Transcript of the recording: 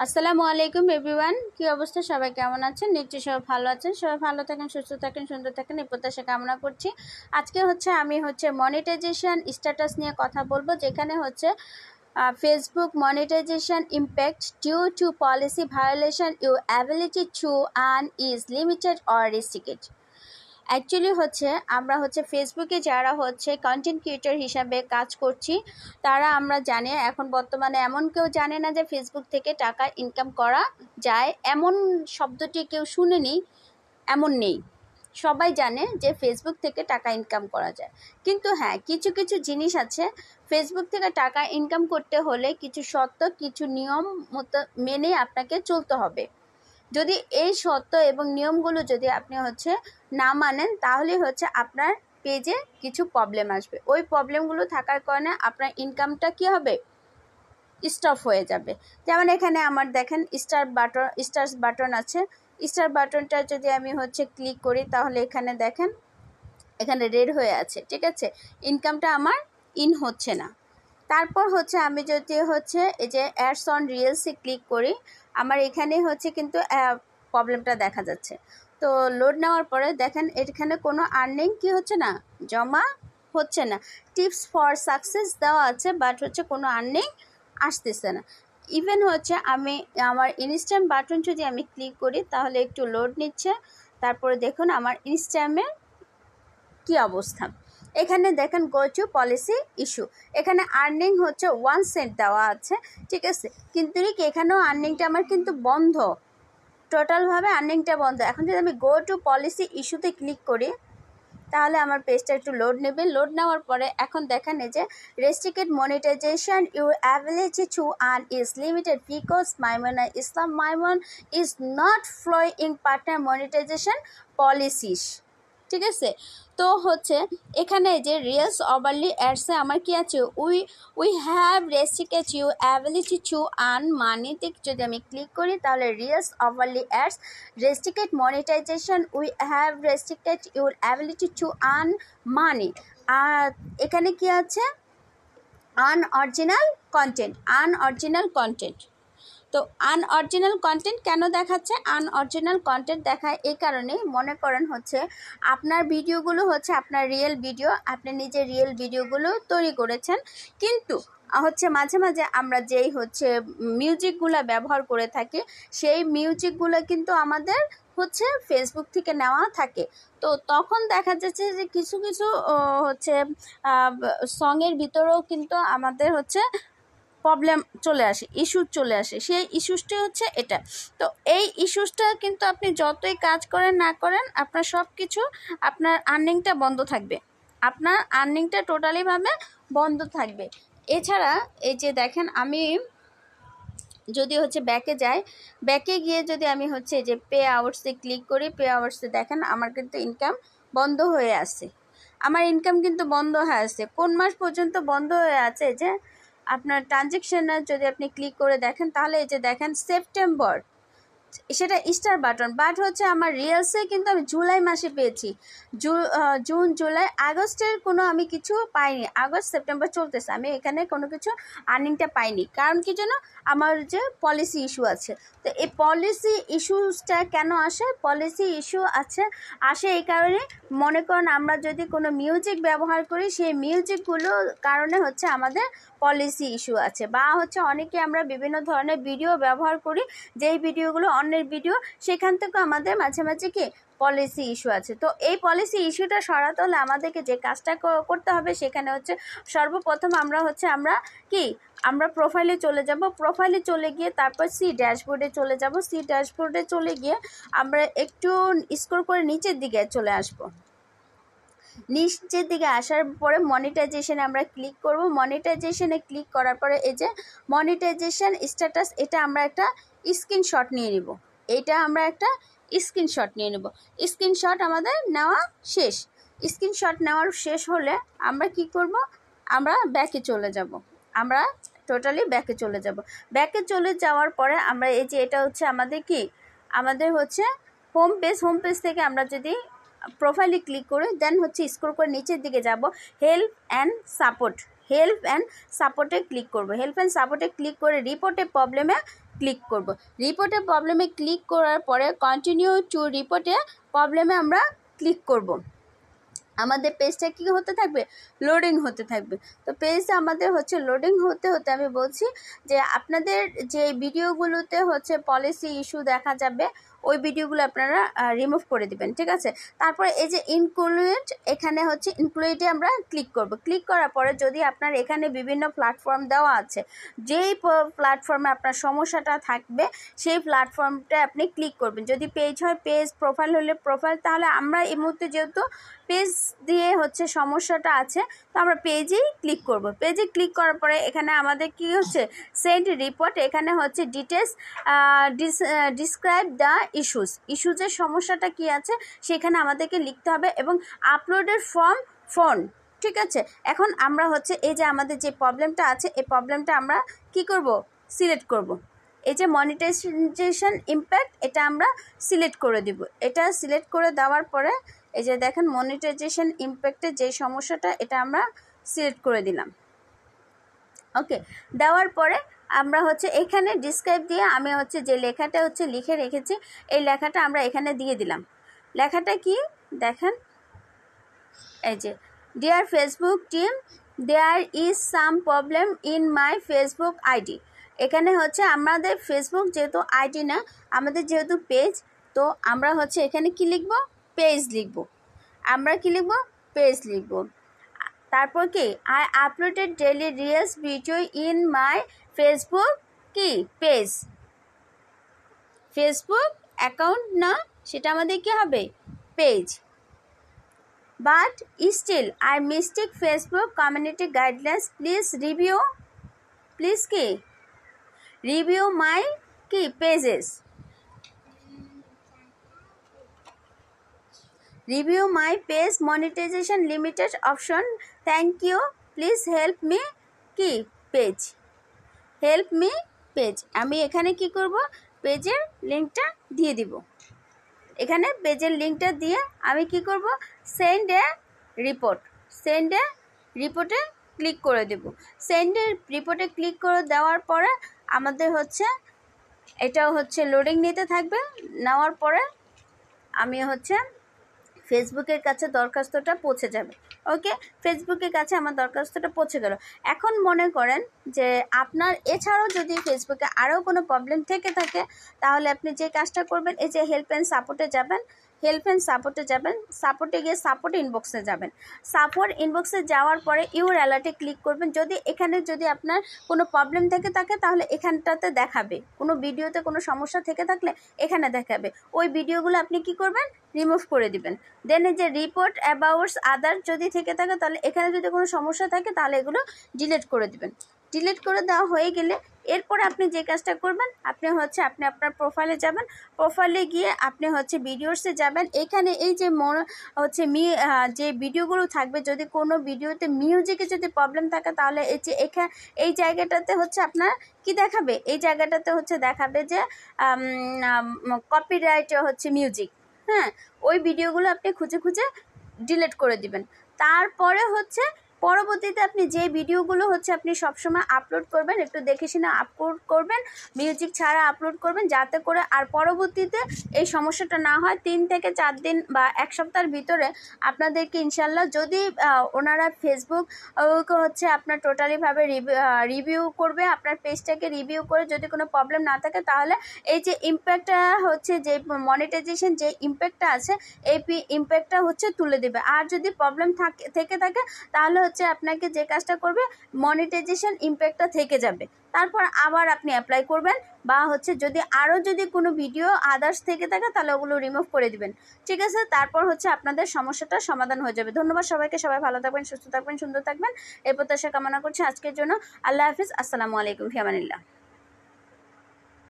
আসসালামু আলাইকুম এভরিওয়ান, কি অবস্থা? সবাই কেমন আছেন? নিশ্চয়ই সবাই ভালো আছেন। সবাই ভালো থাকেন, সুস্থ থাকেন, সুন্দর থাকেন, এই প্রত্যাশা কামনা করছি। আজকে আমি মনিটাইজেশন স্ট্যাটাস নিয়ে কথা বলবো, যেখানে Facebook monetization impact due to policy violation your ability to earn is limited or restricted. Actually আমরা ফেসবুকে যারা কন্টেন্ট ক্রিয়েটর হিসাবে কাজ করছি, তারা আমরা জানি এখন বর্তমানে এমন কেউ জানে না যে ফেসবুক থেকে টাকা ইনকাম করা যায়। এমন শব্দটি কেউ শুনেনি এমন নেই, সবাই জানে যে ফেসবুক থেকে টাকা ইনকাম করা যায়। কিন্তু হ্যাঁ, কিছু কিছু জিনিস আছে, ফেসবুক থেকে টাকা ইনকাম করতে হলে কিছু শর্ত, কিছু নিয়ম মতো মেনে আপনাকে চলতে হবে। যদি এই শর্ত এবং নিয়মগুলো যদি আপনি না মানেন, তাহলে আপনার পেজে কিছু প্রবলেম আসবে। ওই প্রবলেমগুলো থাকার কারণে আপনার ইনকামটা কি হবে, স্টপ হয়ে যাবে। যেমন এখানে আমার দেখেন স্টার বাটন আছে। স্টার বাটনটা যদি আমি ক্লিক করি, তাহলে এখানে দেখেন এখানে রেড হয়ে আছে, ঠিক আছে, ইনকামটা আমার হচ্ছে না। তারপর আমি যদি এই যে অ্যাডস অন রিলসে ক্লিক করি, আমার এখানে কিন্তু প্রবলেমটা দেখা যাচ্ছে। তো লোড নেওয়ার পরে দেখেন এখানে কোনো আর্নিং কি হচ্ছে না, জমা হচ্ছে না। টিপস ফর সাকসেস দেওয়া আছে, বাট কোনো আর্নিং আসতেছে না। ইভেন আমি আমার ইনস্ট্যান্ট বাটন যদি আমি ক্লিক করি, তাহলে একটু লোড নিচ্ছে। তারপরে দেখুন আমার ইনস্ট্যামে কি অবস্থা। এখানে দেখেন গো টু পলিসি ইস্যু, এখানে আর্নিং 1 সেন্ট দেওয়া আছে, ঠিক আছে, কিন্তু এখানেও আর্নিংটা আমার কিন্তু বন্ধ, টোটালভাবে আর্নিংটা বন্ধ। এখন যদি আমি গো টু পলিসি ইস্যুতে ক্লিক করি, তাহলে আমার পেজটা একটু লোড নেবে। লোড নেওয়ার পরে এখন দেখেন এই যে restricted monetization your ability to earn is limited because Maimuna Islam Maimun is not following partner monetization policies, ঠিক আছে। তো এখানে যে রিলস ওভারলি অ্যাডসে আমার কি আছে, we have restricted you ability to earn মানিতে যদি আমি ক্লিক করি, তাহলে reels overlay ads restricted monetisation we have restricted your ability to earn money. আর এখানে কি আছে, আনঅরিজিনাল কন্টেন্ট। তো আনঅরিজিনাল কন্টেন্ট কেন দেখাচ্ছে? আনঅরিজিনাল কন্টেন্ট দেখায় এই কারণে, মনে করেন আপনার ভিডিওগুলো আপনার রিয়েল ভিডিও, আপনি নিজে রিয়েল ভিডিওগুলো তৈরি করেছেন, কিন্তু মাঝে মাঝে আমরা যেই মিউজিকগুলো ব্যবহার করে থাকি, সেই মিউজিকগুলো কিন্তু আমাদের ফেসবুক থেকে নেওয়া থাকে। তো তখন দেখা যাচ্ছে যে কিছু কিছু সঙের ভিতরেও কিন্তু আমাদের প্রবলেম চলে আসে, ইস্যুস চলে আসে। সেই ইস্যুসটি এটা। তো এই ইস্যুসটা কিন্তু আপনি যতই কাজ করেন না করেন, আপনার সব কিছু, আপনার আর্নিংটা বন্ধ থাকবে, আপনার আর্নিংটা টোটালিভাবে বন্ধ থাকবে। এছাড়া এই যে দেখেন, আমি যদি ব্যাকে যাই, ব্যাকে গিয়ে যদি আমি এই যে পে আউটসে ক্লিক করি, পে আউটসে দেখেন আমার কিন্তু ইনকাম বন্ধ হয়ে আছে। আমার ইনকাম কিন্তু বন্ধ হয়ে আছে। কোন মাস পর্যন্ত বন্ধ হয়ে আছে? যে আপনার ট্রানজ্যাকশনে যদি আপনি ক্লিক করে দেখেন, তাহলে এই যে দেখেন সেপ্টেম্বর, সেটা স্টার বাটন, বাট আমার রিলসে কিন্তু আমি জুলাই মাসে পেয়েছি। জুন, জুলাই, আগস্টের কোনো আমি কিছু পাইনি। আগস্ট, সেপ্টেম্বর চলতেছে, আমি এখানে কোনো কিছু আর্নিংটা পাইনি। কারণ কি জন্য? আমার যে পলিসি ইস্যু আছে। তো এই পলিসি ইস্যুসটা কেন আসে? পলিসি ইস্যু আসে এই কারণে, মনে করেন আমরা যদি কোনো মিউজিক ব্যবহার করি, সেই মিউজিকগুলোর কারণে আমাদের পলিসি ইস্যু আছে। বা অনেকে আমরা বিভিন্ন ধরনের ভিডিও ব্যবহার করি, যেই ভিডিওগুলো অন্যের ভিডিও, সেখান থেকে আমাদের মাঝে মাঝে কি পলিসি ইস্যু আছে। তো এই পলিসি ইস্যুটা সরাতে হলে আমাদেরকে যে কাজটা করতে হবে, সেখানে সর্বপ্রথম আমরা প্রোফাইলে চলে যাব। প্রোফাইলে চলে গিয়ে তারপর সি ড্যাশবোর্ডে চলে যাব। সি ড্যাশবোর্ডে চলে গিয়ে আমরা একটু স্ক্রল করে নিচের দিকে চলে আসব। নিচের দিকে আসার পরে মনিটাইজেশনে আমরা ক্লিক করব। মনিটাইজেশনে ক্লিক করার পরে এই যে মনিটাইজেশন স্ট্যাটাস, এটা আমরা একটা স্ক্রিনশট নিয়ে নিব। স্ক্রিনশট আমাদের নেওয়া শেষ। স্ক্রিনশট নেওয়ার শেষ হলে আমরা কি করব, আমরা ব্যাকে চলে যাব। আমরা টোটালি ব্যাকে চলে যাব। ব্যাকে চলে যাওয়ার পরে আমরা এই যে এটা আমাদের হোম পেজ থেকে আমরা যদি প্রোফাইলে ক্লিক করে দেন স্ক্রল করে নিচের দিকে যাব, হেল্প অ্যান্ড সাপোর্টে ক্লিক করব। হেল্প অ্যান্ড সাপোর্টে ক্লিক করে রিপোর্টে প্রবলেমে ক্লিক করব। রিপোর্টে প্রবলেমে ক্লিক করার পরে কন্টিনিউ টু রিপোর্টে প্রবলেমে আমরা ক্লিক করব। আমাদের পেজটা কী হতে থাকবে, লোডিং হতে থাকবে। তো পেজটা আমাদের হচ্ছে লোডিং হতে হতে আমি বলছি যে আপনাদের যে ভিডিওগুলোতে হচ্ছে পলিসি ইস্যু দেখা যাবে ওই ভিডিওগুলো আপনারা রিমুভ করে দিবেন, ঠিক আছে। তারপরে এই যে ইনক্লুড, এখানে হচ্ছে ইনক্লুডে আমরা ক্লিক করব। ক্লিক করার পরে যদি আপনার এখানে বিভিন্ন প্ল্যাটফর্ম দেওয়া আছে, যেই প্ল্যাটফর্মে আপনার সমস্যাটা থাকবে সেই প্ল্যাটফর্মটা আপনি ক্লিক করবেন। যদি পেজ হয় পেজ, প্রোফাইল হলে প্রোফাইল। তাহলে আমরা এই মুহূর্তে যেহেতু পেজ দিয়ে হচ্ছে সমস্যাটা আছে, তো আমরা পেজেই ক্লিক করব। পেজে ক্লিক করার পরে এখানে আমাদের কি হচ্ছে, সেন্ড রিপোর্ট, এখানে হচ্ছে ডিটেলস ডিসক্রাইব দ্য ইস্যুজের সমস্যাটা কি আছে সেখানে আমাদেরকে লিখতে হবে, এবং আপলোডেড ফ্রম ফোন, ঠিক আছে। এখন আমরা হচ্ছে এই যে আমাদের যে প্রবলেমটা আছে এই প্রবলেমটা আমরা কি করব, সিলেক্ট করব। এই যে মনিটাইজেশন ইম্প্যাক্ট, এটা আমরা সিলেক্ট করে দিব। এটা সিলেক্ট করে দেওয়ার পরে এই যে দেখেন মনিটাইজেশন ইম্প্যাক্টের যে সমস্যাটা, এটা আমরা সিলেক্ট করে দিলাম। ওকে, দেওয়ার পরে আমরা হচ্ছে এখানে ডিসক্রাইব দিয়ে আমি হচ্ছে যে লেখাটা হচ্ছে লিখে রেখেছি এই লেখাটা আমরা এখানে দিয়ে দিলাম। লেখাটা কি দেখেন, এই যে dear Facebook team, there is some problem in my Facebook ID. এখানে হচ্ছে আমাদের ফেসবুক যেহেতু আইডি না, আমাদের যেহেতু পেজ, তো আমরা হচ্ছে এখানে কি লিখব, পেজ লিখব। আমরা কি লিখব, পেজ লিখব। তারপর কি, I uploaded daily reels video in my Facebook কি পেজ, ফেসবুক অ্যাকাউন্ট না, সেটা আমাদের কি হবে, page. But still I mistake Facebook community guidelines, please review, please কি রিভিউ মাই কি pages, review my page monetization limited option, thank you, please help me কি page, help me page. আমি এখানে কি করব, পেজের লিঙ্কটা দিয়ে দিব। এখানে পেজের লিঙ্কটা দিয়ে আমি কি করব, সেন্ড এ রিপোর্ট, সেন্ড এ রিপোর্টে ক্লিক করে দেব। সেন্ড এ রিপোর্টে ক্লিক করে দেওয়ার পরে আমাদের হচ্ছে এটাও হচ্ছে লোডিং নিতে থাকবে। নেওয়ার পরে আমি হচ্ছে ফেসবুকের কাছে দরখাস্তটা পৌঁছে যাবে। ওকে, ফেসবুকের কাছে আমার দরখাস্তটা পৌঁছে গেল। এখন মনে করেন যে আপনার এছাড়াও যদি ফেসবুকে আরও কোনো প্রবলেম থেকে থাকে, তাহলে আপনি যে কাজটা করবেন, এই যে হেল্প অ্যান্ড সাপোর্টে যাবেন, হেল্প অ্যান্ড সাপোর্টে যাবেন, সাপোর্টে গিয়ে সাপোর্ট ইনবক্সে যাবেন। সাপোর্ট ইনবক্সে যাওয়ার পরে ইউর অ্যালার্টে ক্লিক করবেন। যদি এখানে যদি আপনার কোনো প্রবলেম থেকে থাকে তাহলে এখানটাতে দেখাবে, কোনো ভিডিওতে কোনো সমস্যা থেকে থাকলে এখানে দেখাবে। ওই ভিডিওগুলো আপনি কি করবেন, রিমুভ করে দিবেন। দেন এই যে রিপোর্ট অ্যাবাউটস আদার যদি থেকে থাকে, তাহলে এখানে যদি কোনো সমস্যা থাকে তাহলে এগুলো ডিলিট করে দিবেন। ডিলিট করে দেওয়া হয়ে গেলে এরপরে আপনি যে কাজটা করবেন, আপনি হচ্ছে আপনি আপনার প্রোফাইলে যাবেন। প্রোফাইলে গিয়ে আপনি হচ্ছে ভিডিওসে যাবেন। এখানে এই যে হচ্ছে যে ভিডিওগুলো থাকবে, যদি কোনো ভিডিওতে মিউজিকে যদি প্রবলেম থাকে তাহলে এই যে এই জায়গাটাতে হচ্ছে আপনার কি দেখাবে, এই জায়গাটাতে হচ্ছে দেখাবে যে কপিরাইট হচ্ছে মিউজিক। হ্যাঁ, ওই ভিডিওগুলো আপনি খুঁজে খুঁজে ডিলিট করে দিবেন। তারপরে হচ্ছে পরবর্তীতে আপনি যে ভিডিওগুলো হচ্ছে আপনি সবসময় আপলোড করবেন, একটু দেখে শুনে আপলোড করবেন, মিউজিক ছাড়া আপলোড করবেন, যাতে করে আর পরবর্তীতে এই সমস্যাটা না হয়। 3 থেকে 4 দিন বা 1 সপ্তাহের ভিতরে আপনাদেরকে ইনশাল্লাহ, যদি ওনারা ফেসবুক হচ্ছে আপনার টোটালিভাবে রিভিউ করবে, আপনার পেজটাকে রিভিউ করে যদি কোনো প্রবলেম না থাকে, তাহলে এই যে ইম্প্যাক্টটা হচ্ছে যে মনিটাইজেশন যে ইম্প্যাক্টটা আছে, এই ইম্প্যাক্টটা হচ্ছে তুলে দেবে। আর যদি প্রবলেম থেকে থাকে তাহলে হচ্ছে আপনাকে যে কাজটা করবে, মনিটাইজেশন ইম্প্যাক্টটা থেকে যাবে। তারপর আবার আপনি অ্যাপ্লাই করবেন, বা হচ্ছে যদি আরও যদি কোনো ভিডিও আদার্স থেকে থাকে তাহলে ওগুলো রিমুভ করে দিবেন, ঠিক আছে। তারপর হচ্ছে আপনাদের সমস্যাটার সমাধান হয়ে যাবে। ধন্যবাদ সবাইকে, সবাই ভালো থাকবেন, সুস্থ থাকবেন, সুন্দর থাকবেন, এই প্রত্যাশা কামনা করছি। আজকের জন্য আল্লাহ হাফিজ, আসসালামু আলাইকুম, ফি আমানিল্লাহ।